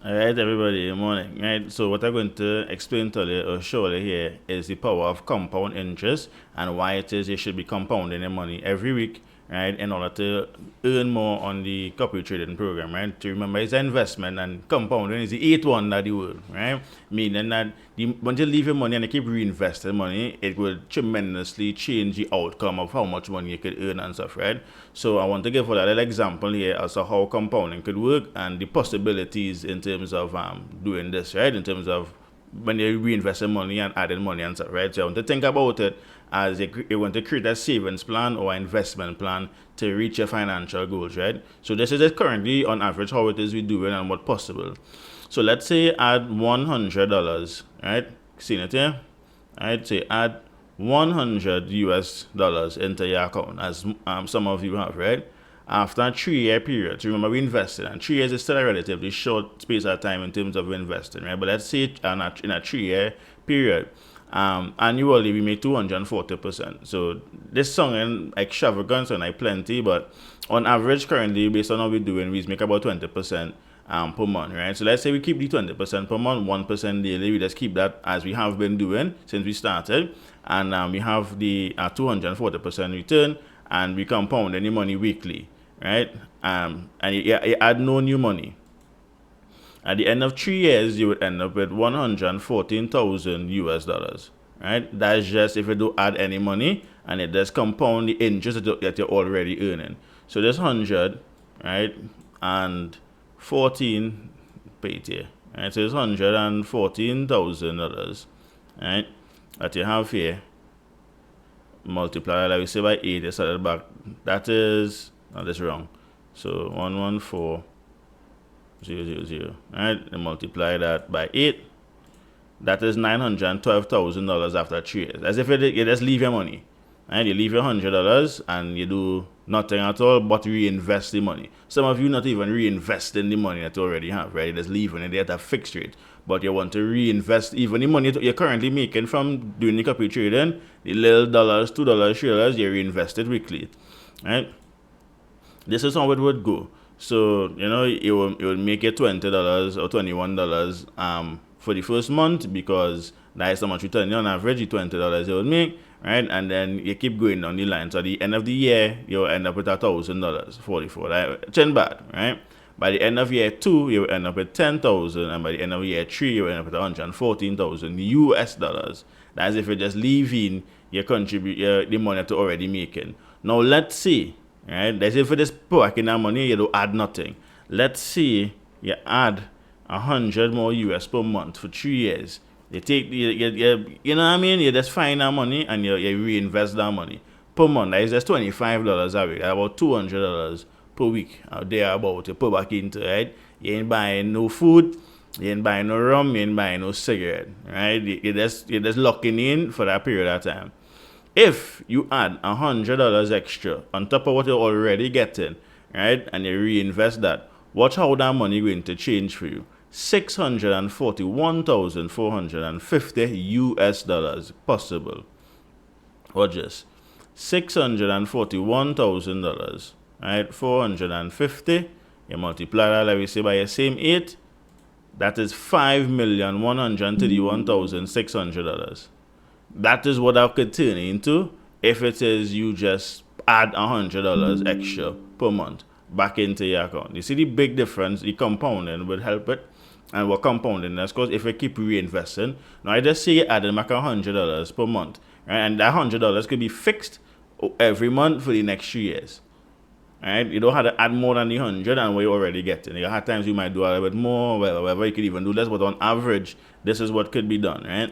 All right, everybody, good morning. Right, so what I'm going to explain to you or show you here is the power of compound interest and why it is you should be compounding your money every week, right, in order to earn more on the copy trading program, right? To remember, it's an investment and compounding is the eighth one that you will, right? Meaning that once you leave your money and you keep reinvesting money, it will tremendously change the outcome of how much money you could earn and stuff, right? So I want to give a little example here as to how compounding could work and the possibilities in terms of doing this, right? In terms of when you're reinvesting money and adding money and stuff, right? So I want to think about it as you want to create a savings plan or investment plan to reach your financial goals, right? So this is it currently on average how it is we do it and what possible. So let's say add $100, right? Seen it here? Right? Say add 100 US dollars into your account, as some of you have, right? After a 3 year period, so remember we invested, and 3 years is still a relatively short space of time in terms of investing, right? But let's say in a 3 year period, annually we make 240%. So this sounding extravagant and like plenty, but on average currently, based on what we're doing, we make about 20% per month, right? So let's say we keep the 20% per month, 1% daily. We just keep that as we have been doing since we started, and we have the 240% return, and we compound any money weekly, right? And you add no new money. At the end of 3 years, you would end up with 114,000 US dollars, right? That's just if you don't add any money and it does compound the interest that you're already earning. So this 100, right, and 14 paid here, right? So it's $114,000, right, that you have here. Multiply, like we say, by 8, you start back. That is, no, that's wrong. So 114,000, right? And multiply that by 8. That is $912,000 after 3 years. As if you just leave your money, right? You leave your $100 and you do nothing at all but reinvest the money. Some of you not even reinvesting the money that you already have, right? You just leaving it at a fixed rate. But you want to reinvest even the money you're currently making from doing the copy trading, the little dollars, $2 shares, you reinvest it weekly, right? This is how it would go. So, it will make it $20 or $21 for the first month, because that is how much return on average, the $20 you will make, right? And then you keep going down the line. So at the end of the year, you'll end up with $1,000, 44. That ain't bad, right? By the end of year 2, you'll end up with 10,000, and by the end of year 3, you'll end up with 114,000 US dollars. That's if you just leave in your contribute the money that you're already making. Now let's see, right? Let's say for this back in that money, you don't add nothing. Let's see you add 100 more US per month for 3 years. You take you know what I mean? You just find that money and you reinvest that money per month. That is just $25 a week, about $200 per week out there about you put back into, right? You ain't buying no food, you ain't buying no rum, you ain't buying no cigarette, right? You're just locking in for that period of time. If you add $100 extra on top of what you're already getting, right, and you reinvest that, watch how that money going to change for you. 641,450 US dollars possible. Or just $641,000, right? 450. You multiply that, like we say, by the same 8. That is $5,131,600. That is what I could turn into if it is you just add $100 extra per month back into your account. You see the big difference? The compounding would help it. And what compounding is, because if you keep reinvesting, now I just say you adding back $100 per month, right? And that $100 could be fixed every month for the next 3 years, right? You don't have to add more than the 100 and what you're already getting. You have times you might do a little bit more, whatever. You could even do less, but on average, this is what could be done, right?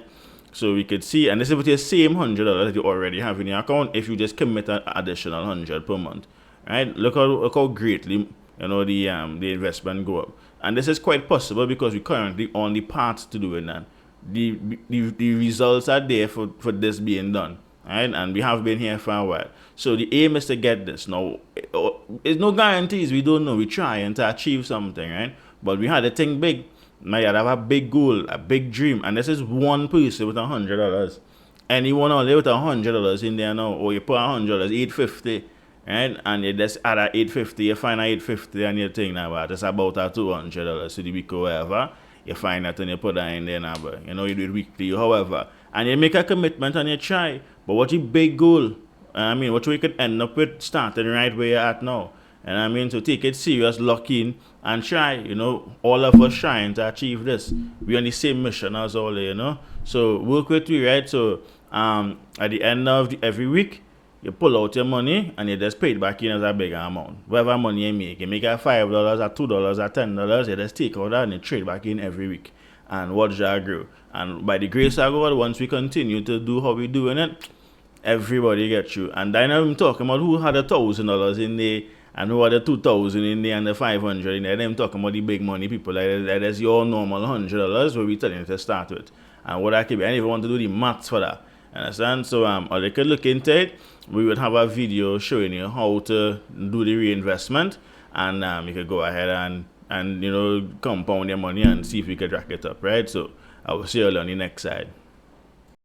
So we could see, and this is with your same $100 that you already have in your account. If you just commit an additional 100 per month, right? Look how greatly the investment go up. And this is quite possible because we're currently on the path to doing that. The results are there for this being done, right? And we have been here for a while. So the aim is to get this. Now, there's no guarantees. We don't know. We're trying to achieve something, right? But we had to think big. Now you have a big goal, a big dream. And this is one person with $100. Anyone out there with $100 in there now, or you put $100, $850, right? And you just add a 850, you find a 850 and you think now, but it's about a $200 to the week or whatever. You find that and you put that in there now, but you know, you do it weekly, however. And you make a commitment and you try. But what's your big goal? I mean, what we could end up with starting right where you're at now. And I mean, to take it serious, lock in, and try. You know, all of us trying to achieve this. We're on the same mission as all, you know. So work with me, right? So at the end of every week, you pull out your money and you just pay it back in as a bigger amount. Whatever money you make it $5, or $2, or $10, you just take out that and you trade back in every week. And watch that grow. And by the grace of God, once we continue to do how we're doing it, everybody gets you. And then I'm talking about who had $1,000 in there and who had the 2,000 in there and the 500 in there. Then I'm talking about the big money people. Like that's your normal $100 where we telling you to start with. And what I could be, I even want to do the maths for that. Understand? So or they could look into it. We would have a video showing you how to do the reinvestment, and you could go ahead and you know, compound your money and see if we could rack it up, right? So I will see you on the next side.